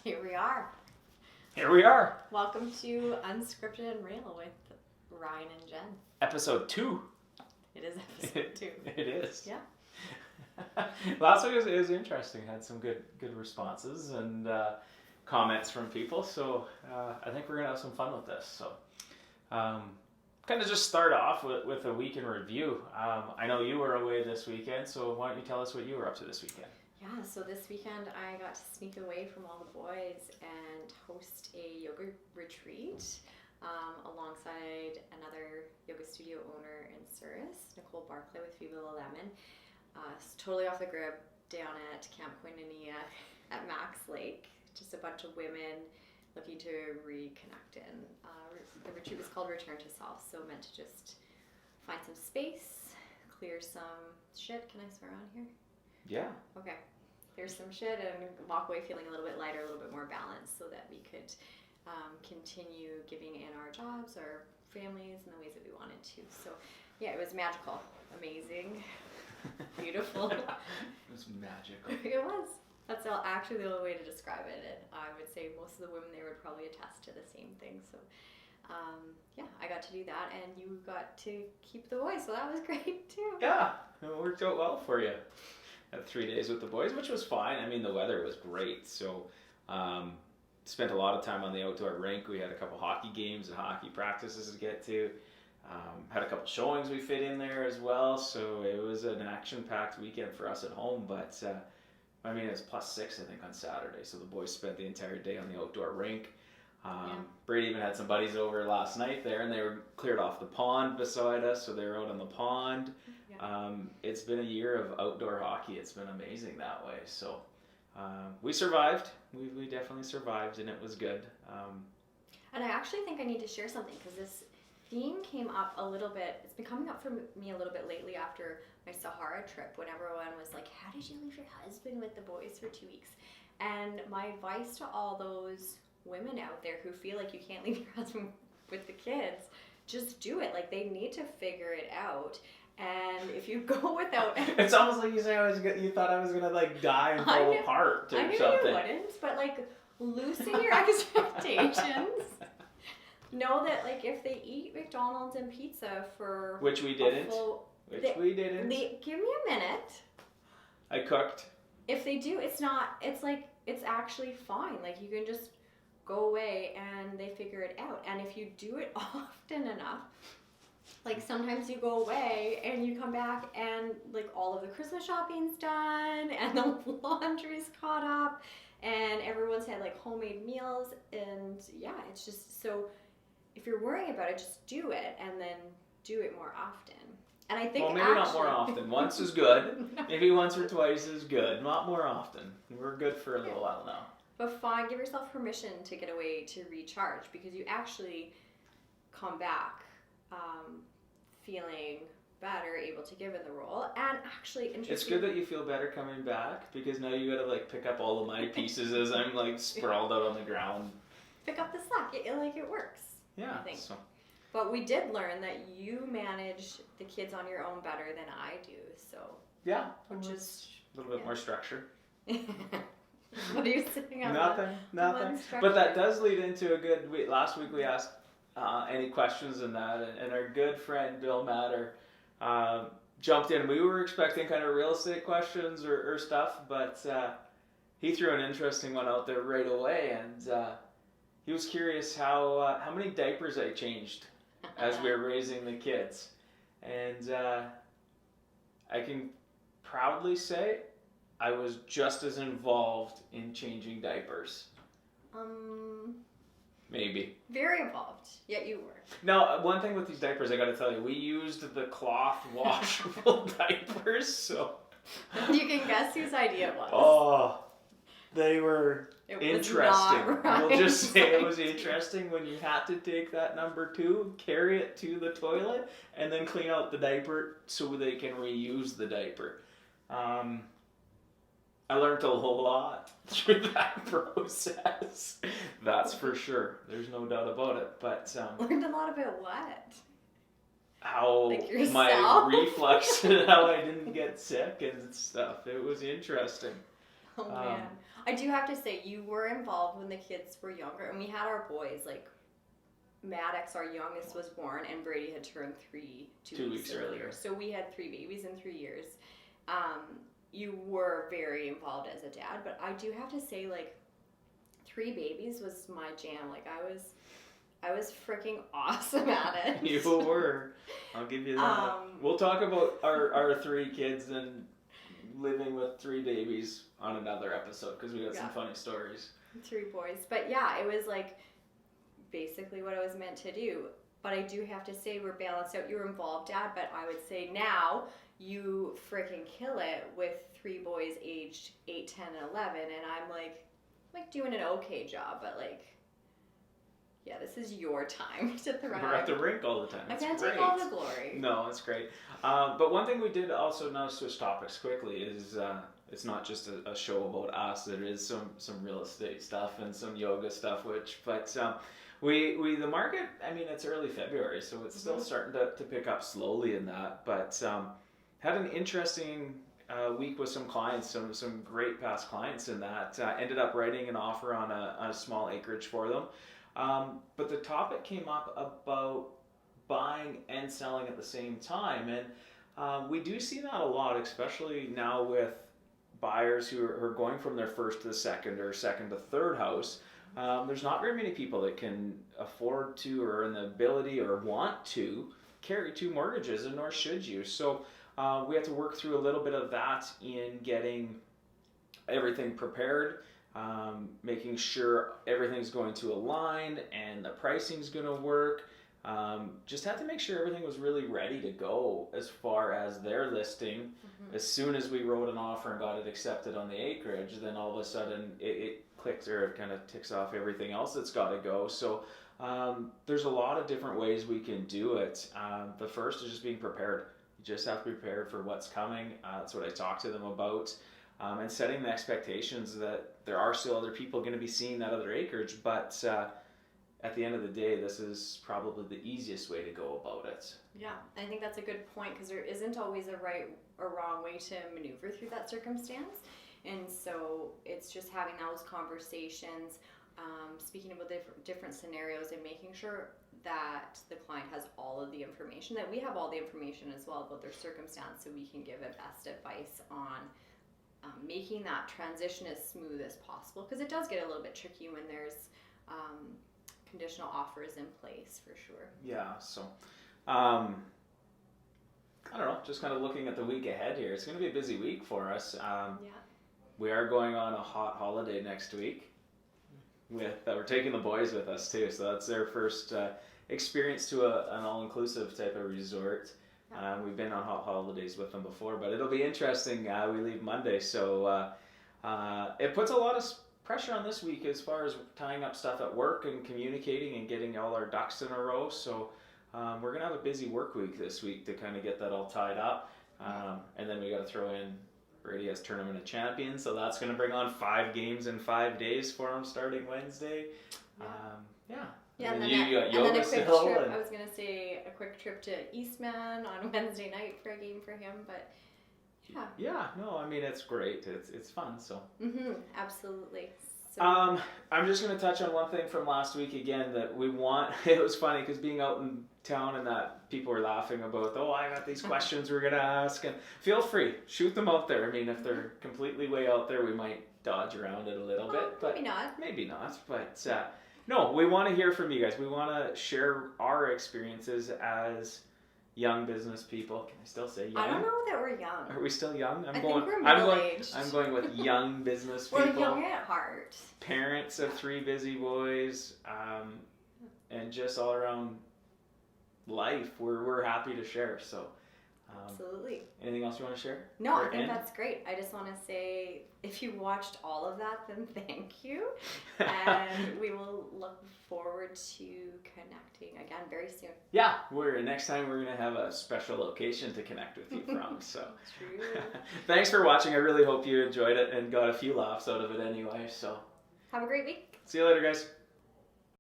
Here we are. Here we are. Welcome to Unscripted Real with Ryan and Jenn. Episode 2. It is episode 2. It is. Yeah. Last week it was interesting. Had some good responses and comments from people. So I think we're going to have some fun with this. So kind of just start off with a week in review. I know you were away this weekend, so why don't you tell us what you were up to this weekend? Yeah, so this weekend I got to sneak away from all the boys and host a yoga retreat alongside another yoga studio owner in Surrey, Nicole Barclay with Viva La Lemon. Totally off the grid down at Camp Koinonia at Max Lake. Just a bunch of women looking to reconnect. And the retreat was called Return to Self, so meant to just find some space, clear some shit. Can I swear on here? Yeah. Okay. Here's some shit and walk away feeling a little bit lighter, a little bit more balanced so that we could continue giving in our jobs, our families, in the ways that we wanted to. So, yeah, it was magical, amazing, beautiful. It was magical. It was. That's actually the only way to describe it. And I would say most of the women there would probably attest to the same thing. So, yeah, I got to do that, and you got to keep the boys, so that was great too. Yeah, it worked out well for you. Had 3 days with the boys, which was fine. I mean, the weather was great, so spent a lot of time on the outdoor rink. We had a couple hockey games and hockey practices to get to. Had a couple showings we fit in there as well, so it was an action-packed weekend for us at home. But I mean, it was +6, I think, on Saturday, so the boys spent the entire day on the outdoor rink. Brady even had some buddies over last night there, and they were cleared off the pond beside us, so they were out on the pond. Yeah. It's been a year of outdoor hockey. It's been amazing that way. So we survived. We definitely survived, and it was good. And I actually think I need to share something because this theme came up a little bit. It's been coming up for me a little bit lately after my Sahara trip when everyone was like, how did you leave your husband with the boys for 2 weeks? And my advice to all those women out there who feel like you can't leave your husband with the kids, just do it. Like, they need to figure it out. And if you go without... It's almost like you say you thought I was going to, like, die and fall apart or something. I knew you wouldn't, but, like, loosen your expectations. Know that, like, if they eat McDonald's and pizza for... Which we didn't. We didn't. Give me a minute. I cooked. If they do, it's actually fine. Like, you can just go away and they figure it out. And if you do it often enough... Like, sometimes you go away and you come back and, like, all of the Christmas shopping's done and the laundry's caught up and everyone's had, like, homemade meals. And, yeah, it's just so if you're worrying about it, just do it and then do it more often. And I think maybe not more often. Once is good. Maybe once or twice is good. Not more often. We're good for a little while now. But fine, give yourself permission to get away to recharge because you actually come back feeling better, able to give in the role, and actually interesting. It's good that you feel better coming back because now you gotta like pick up all of my pieces as I'm like sprawled out on the ground. Pick up the slack. It works. Yeah. I think. So. But we did learn that you manage the kids on your own better than I do. So. Yeah. Which is a little bit more structure. What are you saying? Nothing. But that does lead into a good. Last week we asked. Any questions in that, and our good friend Bill Matter jumped in. We were expecting kind of real estate questions or stuff, but he threw an interesting one out there right away, and he was curious how many diapers I changed as we were raising the kids, and I can proudly say I was just as involved in changing diapers. Maybe. Very involved, yet you were. Now, one thing with these diapers, I gotta tell you, we used the cloth washable diapers, so... You can guess whose idea it was. Oh, they were interesting. Right. We'll just say it was interesting when you had to take that number 2, carry it to the toilet, and then clean out the diaper so they can reuse the diaper. I learned a whole lot through that process. That's for sure. There's no doubt about it. But learned a lot about what? How like my reflux and how I didn't get sick and stuff. It was interesting. Oh man. I do have to say, you were involved when the kids were younger, and we had our boys, like, Maddox, our youngest, was born, and Brady had turned 3 2 weeks earlier. So we had 3 babies in 3 years. You were very involved as a dad, but I do have to say, like, 3 babies was my jam. Like, I was freaking awesome at it. You were. I'll give you that. We'll talk about our 3 kids and living with 3 babies on another episode, because we got some funny stories. 3 boys. But yeah, it was like basically what I was meant to do. But I do have to say, we're balanced out. You're involved, Dad, but I would say now you freaking kill it with 3 boys aged 8, 10, and 11, and I'm like doing an okay job, but like, yeah, this is your time to thrive. We're at the rink all the time. I can't take all the glory. No, it's great. But one thing we did also, now switch topics quickly, is it's not just a show about us. There is some real estate stuff and some yoga stuff, we the market, I mean, it's early February, so it's still starting to pick up slowly in that, but had an interesting week with some clients, some great past clients in that. Ended up writing an offer on a small acreage for them. But the topic came up about buying and selling at the same time, and we do see that a lot, especially now with buyers who are going from their first to the second, or second to third house. There's not very many people that can afford to, or in the ability, or want to carry 2 mortgages, and nor should you. So we have to work through a little bit of that in getting everything prepared, making sure everything's going to align and the pricing's going to work. Just had to make sure everything was really ready to go as far as their listing. As soon as we wrote an offer and got it accepted on the acreage, then all of a sudden it clicks, or it kind of ticks off everything else that's got to go. So there's a lot of different ways we can do it. The first is just being prepared. You just have to be prepared for what's coming. That's what I talk to them about. And setting the expectations that there are still other people going to be seeing that other acreage, but at the end of the day, this is probably the easiest way to go about it. Yeah, I think that's a good point, because there isn't always a right or wrong way to maneuver through that circumstance. And so it's just having those conversations, speaking about different scenarios, and making sure that the client has all of the information, that we have all the information as well about their circumstance, so we can give a best advice on making that transition as smooth as possible, because it does get a little bit tricky when there's conditional offers in place, for sure. Yeah, so I don't know, just kind of looking at the week ahead here. It's going to be a busy week for us. We are going on a hot holiday next week. We're taking the boys with us too, so that's their first experience to an all-inclusive type of resort. We've been on hot holidays with them before, but it'll be interesting. We leave Monday, so it puts a lot of pressure on this week as far as tying up stuff at work and communicating and getting all our ducks in a row. So we're going to have a busy work week this week to kind of get that all tied up. And then we got to throw in, Brady has Tournament of Champions, so that's going to bring on 5 games in 5 days for him starting Wednesday. Yeah, and then you got and yoga then a quick still. trip. I was gonna say a quick trip to Eastman on Wednesday night for a game for him, but yeah. Yeah, no, I mean, it's great. It's fun. So. Absolutely. So. I'm just gonna touch on one thing from last week again that we want. It was funny because being out in town and that people were laughing about. Oh, I got these questions we're gonna ask, and feel free, shoot them out there. I mean, if they're completely way out there, we might dodge around it a little bit, but maybe not. But no, we want to hear from you guys. We want to share our experiences as young business people. Can I still say young? I don't know that we're young. Are we still young? I think we're middle-aged. I'm going with young business people. We're young at heart. Parents of 3 busy boys, and just all around life. We're happy to share. So. Absolutely. Anything else you want to share? No, I think that's great. I just want to say, if you watched all of that, then thank you. And we will look forward to connecting again very soon. Yeah, next time we're going to have a special location to connect with you from. So True. Thanks for watching. I really hope you enjoyed it and got a few laughs out of it anyway. So have a great week. See you later, guys.